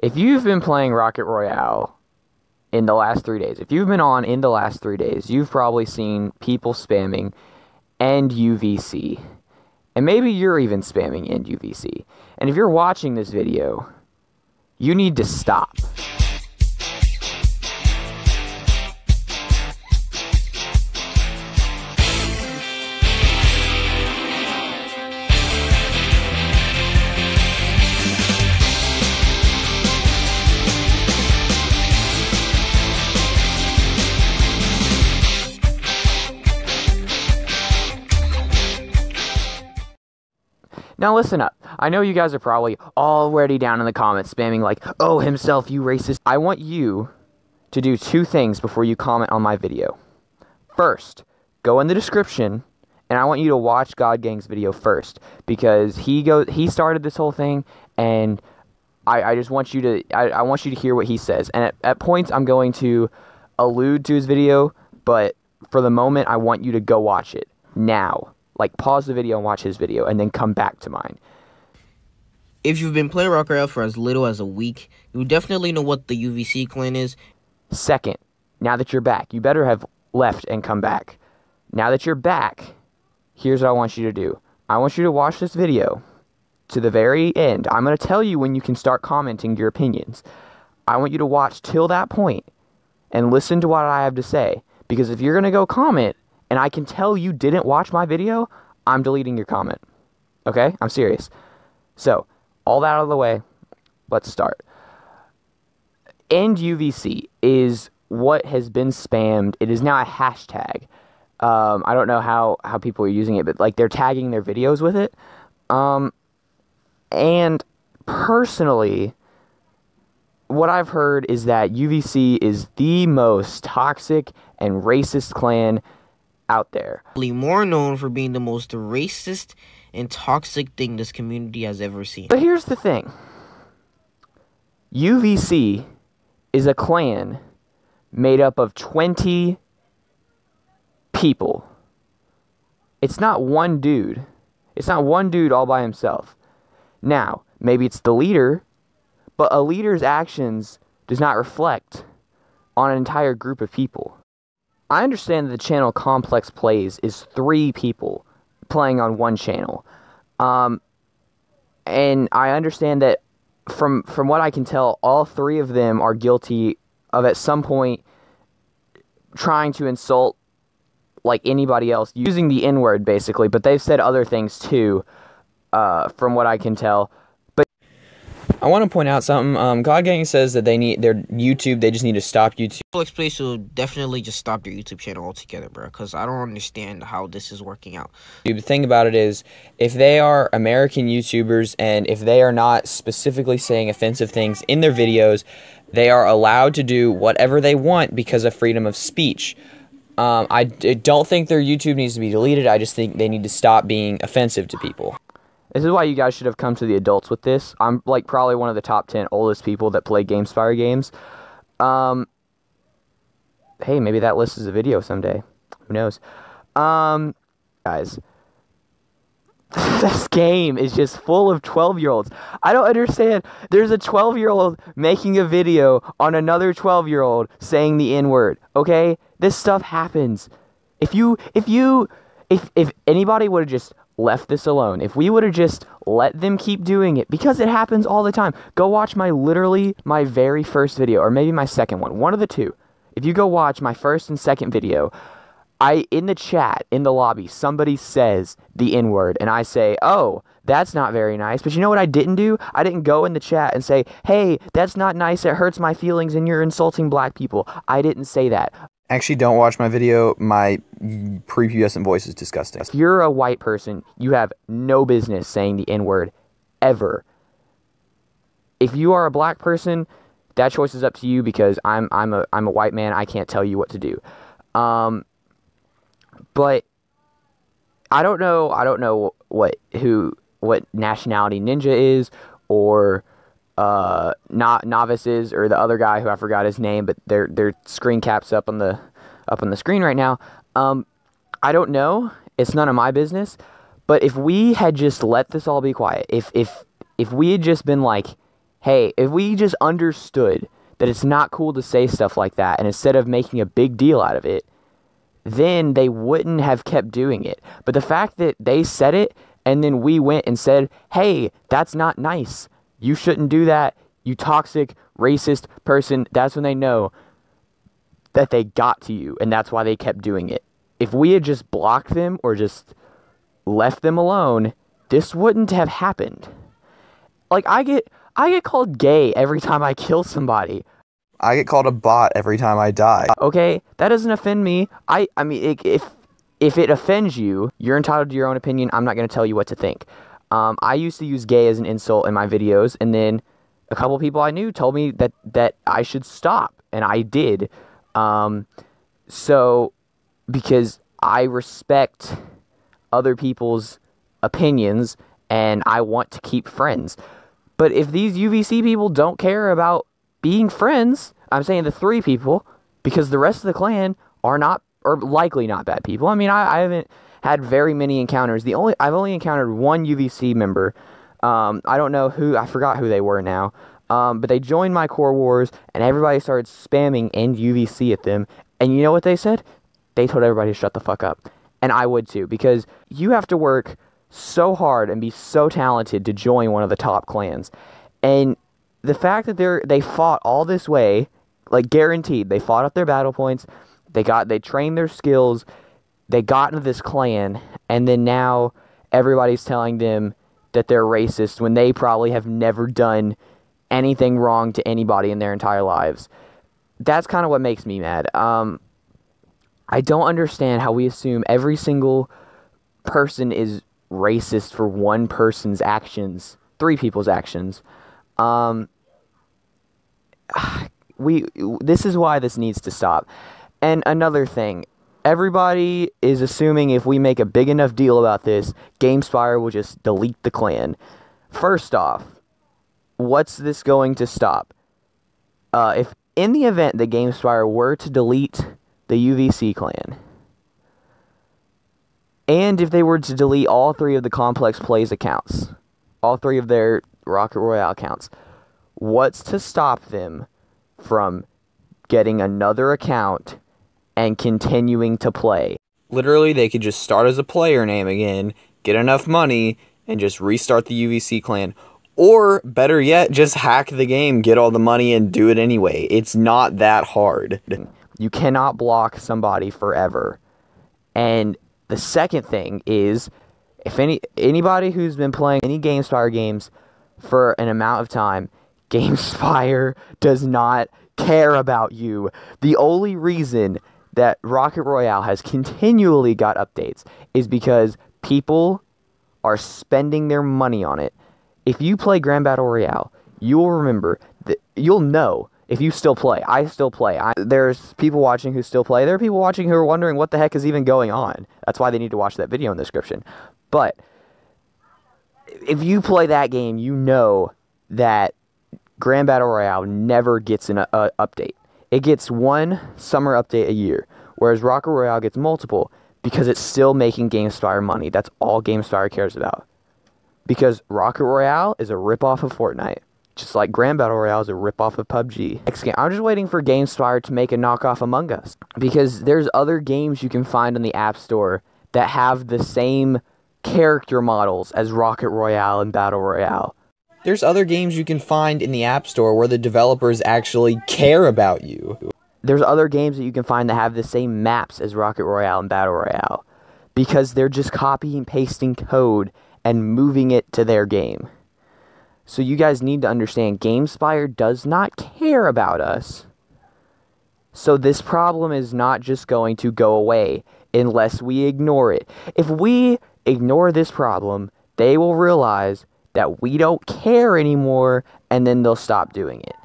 If you've been playing Rocket Royale in the last 3 days, if you've been on in the last 3 days, you've probably seen people spamming end UVC. And maybe you're even spamming end UVC. And if you're watching this video, you need to stop. Now listen up. I know you guys are probably already down in the comments spamming like, oh, himself, you racist. I want you to do 2 things before you comment on my video. First, go in the description, and I want you to watch GodGang's video first, because he started this whole thing, and I just want you to I want you to hear what he says. And at points I'm going to allude to his video, but for the moment I want you to go watch it now. Like, pause the video and watch his video, and then come back to mine. If you've been playing Rocket Royale for as little as a week, you definitely know what the UVC clan is. Second, now that you're back, you better have left and come back. Now that you're back, here's what I want you to do. I want you to watch this video to the very end. I'm going to tell you when you can start commenting your opinions. I want you to watch till that point and listen to what I have to say. Because if you're going to go comment, and I can tell you didn't watch my video, I'm deleting your comment. Okay? I'm serious. So, all that out of the way, let's start. End UVC is what has been spammed. It is now a hashtag. I don't know how people are using it, but like they're tagging their videos with it. And personally, what I've heard is that UVC is the most toxic and racist clan out there. More known for being the most racist and toxic thing this community has ever seen. But here's the thing. UVC is a clan made up of 20 people. It's not one dude. It's not one dude all by himself. Now, maybe it's the leader, but a leader's actions does not reflect on an entire group of people. I understand that the channel Complex Plays is 3 people playing on one channel. And I understand that from what I can tell, all 3 of them are guilty of at some point trying to insult like anybody else, using the N-word basically, but they've said other things too, from what I can tell. I want to point out something. GodGang says that they need their YouTube. They just need to stop YouTube. Complex Place will definitely just stop your YouTube channel altogether, bro. Because I don't understand how this is working out. The thing about it is, if they are American YouTubers and if they are not specifically saying offensive things in their videos, they are allowed to do whatever they want because of freedom of speech. I don't think their YouTube needs to be deleted. I just think they need to stop being offensive to people. This is why you guys should have come to the adults with this. I'm like probably one of the top 10 oldest people that play GameSpire games. Hey, maybe that list is a video someday. Who knows? Guys, this game is just full of 12-year-olds. I don't understand. There's a 12-year-old making a video on another 12-year-old saying the N-word. Okay, this stuff happens. If anybody would have just left this alone, if we would have just let them keep doing it, because it happens all the time. Go watch literally my very first video, or maybe my second one of the 2. If you go watch my first and second video, in the chat, in the lobby, somebody says the N-word, and I say, oh, that's not very nice. But you know what I didn't do? I didn't go in the chat and say, hey, that's not nice, it hurts my feelings, and you're insulting black people. I didn't say that. Actually, don't watch my video. My prepubescent voice is disgusting. If you're a white person, you have no business saying the N-word, ever. If you are a black person, that choice is up to you, because I'm a white man. I can't tell you what to do. But I don't know what nationality Ninja is, or not Novice is, or the other guy who I forgot his name, but their screen caps up on the screen right now. I don't know. It's none of my business. But if we had just let this all be quiet, if we had just been like, hey, if we just understood that it's not cool to say stuff like that, and instead of making a big deal out of it, then they wouldn't have kept doing it. But the fact that they said it, and then we went and said, hey, that's not nice. You shouldn't do that. You toxic, racist person. That's when they know that they got to you, and that's why they kept doing it. If we had just blocked them or just left them alone, this wouldn't have happened. Like, I get called gay every time I kill somebody. I get called a bot every time I die. Okay, that doesn't offend me. I mean, if it offends you, you're entitled to your own opinion. I'm not going to tell you what to think. I used to use gay as an insult in my videos, and then a couple people I knew told me that I should stop, and I did. So, because I respect other people's opinions, and I want to keep friends. But if these UVC people don't care about being friends, I'm saying the 3 people, because the rest of the clan are likely not bad people. I mean, I haven't had very many encounters. I've only encountered one UVC member. I don't know who, I forgot who they were now. But they joined my core wars, and everybody started spamming end UVC at them. And you know what they said? They told everybody to shut the fuck up. And I would too, because you have to work so hard and be so talented to join one of the top clans. And the fact that they fought all this way, like guaranteed, they fought up their battle points, they trained their skills, they got into this clan, and then now everybody's telling them that they're racist when they probably have never done anything wrong to anybody in their entire lives. That's kind of what makes me mad. I don't understand how we assume every single person is racist for one person's actions, 3 people's actions. This is why this needs to stop. And another thing, everybody is assuming if we make a big enough deal about this, GameSpire will just delete the clan. First off, what's this going to stop? If in the event that GameSpire were to delete the UVC clan, and if they were to delete all 3 of the Complex Plays accounts, all 3 of their Rocket Royale accounts, what's to stop them from getting another account and continuing to play? Literally, they could just start as a player name again, get enough money, and just restart the UVC clan. Or, better yet, just hack the game, get all the money, and do it anyway. It's not that hard. You cannot block somebody forever. And the second thing is, if anybody who's been playing any GameSpire games for an amount of time, GameSpire does not care about you. The only reason that Rocket Royale has continually got updates is because people are spending their money on it. If you play Grand Battle Royale, you will remember that you'll know if you still play. I still play. There's people watching who still play. There are people watching who are wondering what the heck is even going on. That's why they need to watch that video in the description. But if you play that game, you know that Grand Battle Royale never gets an update. It gets one summer update a year, whereas Rocket Royale gets multiple because it's still making GameSpire money. That's all GameSpire cares about. Because Rocket Royale is a ripoff of Fortnite. Just like Grand Battle Royale is a ripoff of PUBG. Next game, I'm just waiting for GameSpire to make a knockoff Among Us. Because there's other games you can find on the App Store that have the same character models as Rocket Royale and Battle Royale. There's other games you can find in the App Store where the developers actually care about you. There's other games that you can find that have the same maps as Rocket Royale and Battle Royale. Because they're just copying and pasting code and moving it to their game. So you guys need to understand, GameSpire does not care about us. So this problem is not just going to go away unless we ignore it. If we ignore this problem, they will realize that we don't care anymore, and then they'll stop doing it.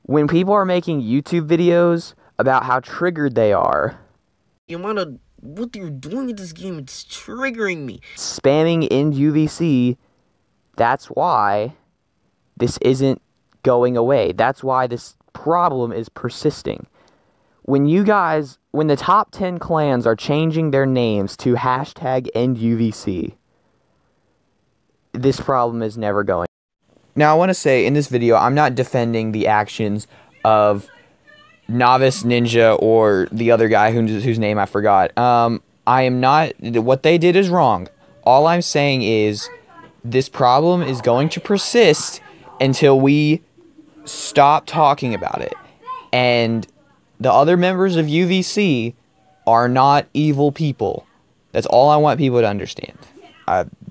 When people are making YouTube videos about how triggered they are, The amount of what you're doing in this game, it's triggering me. spamming in UVC, that's why this isn't going away. That's why this problem is persisting. When the top 10 clans are changing their names to #EndUVC, this problem is never going. Now, I want to say in this video, I'm not defending the actions of Novice Ninja or the other guy whose name I forgot. I am not... What they did is wrong. All I'm saying is this problem is going to persist until we stop talking about it. And the other members of UVC are not evil people. That's all I want people to understand.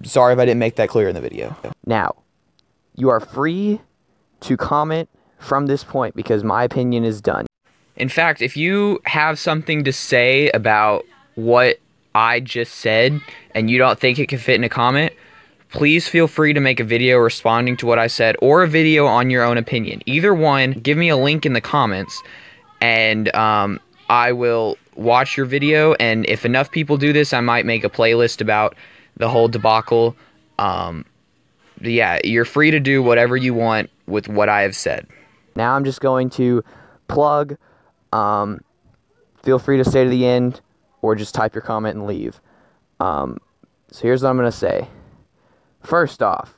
Sorry if I didn't make that clear in the video. Now, you are free to comment from this point because my opinion is done. In fact, if you have something to say about what I just said and you don't think it can fit in a comment, please feel free to make a video responding to what I said or a video on your own opinion. Either one, give me a link in the comments and I will watch your video, and if enough people do this, I might make a playlist about the whole debacle. Yeah, you're free to do whatever you want with what I have said. Now I'm just going to plug. Feel free to stay to the end or just type your comment and leave. So here's what I'm going to say. First off,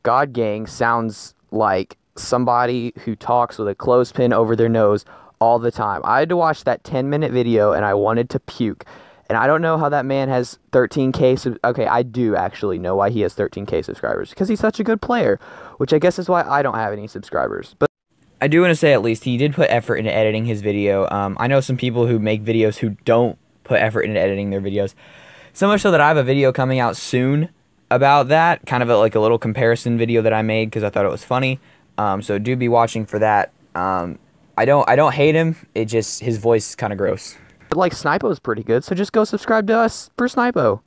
GodGang sounds like somebody who talks with a clothespin over their nose all the time. I had to watch that 10-minute video and I wanted to puke. And I don't know how that man has 13K. Okay, I do actually know why he has 13K subscribers. Because he's such a good player. Which I guess is why I don't have any subscribers. But I do want to say at least he did put effort into editing his video. I know some people who make videos who don't put effort into editing their videos. So much so that I have a video coming out soon about that. Kind of like a little comparison video that I made because I thought it was funny. So do be watching for that. I don't hate him. It just, his voice is kind of gross. But like, Snipo's pretty good, so just go subscribe to us for Snipo.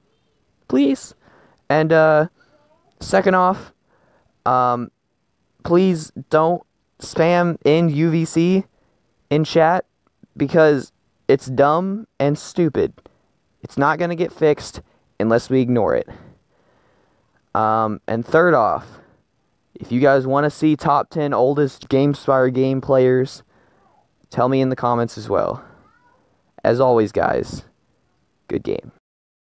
Please. And, second off, please don't spam in UVC in chat, because it's dumb and stupid. It's not going to get fixed unless we ignore it. And third off, if you guys want to see top 10 oldest GameSpire game players, tell me in the comments as well. As always, guys, good game.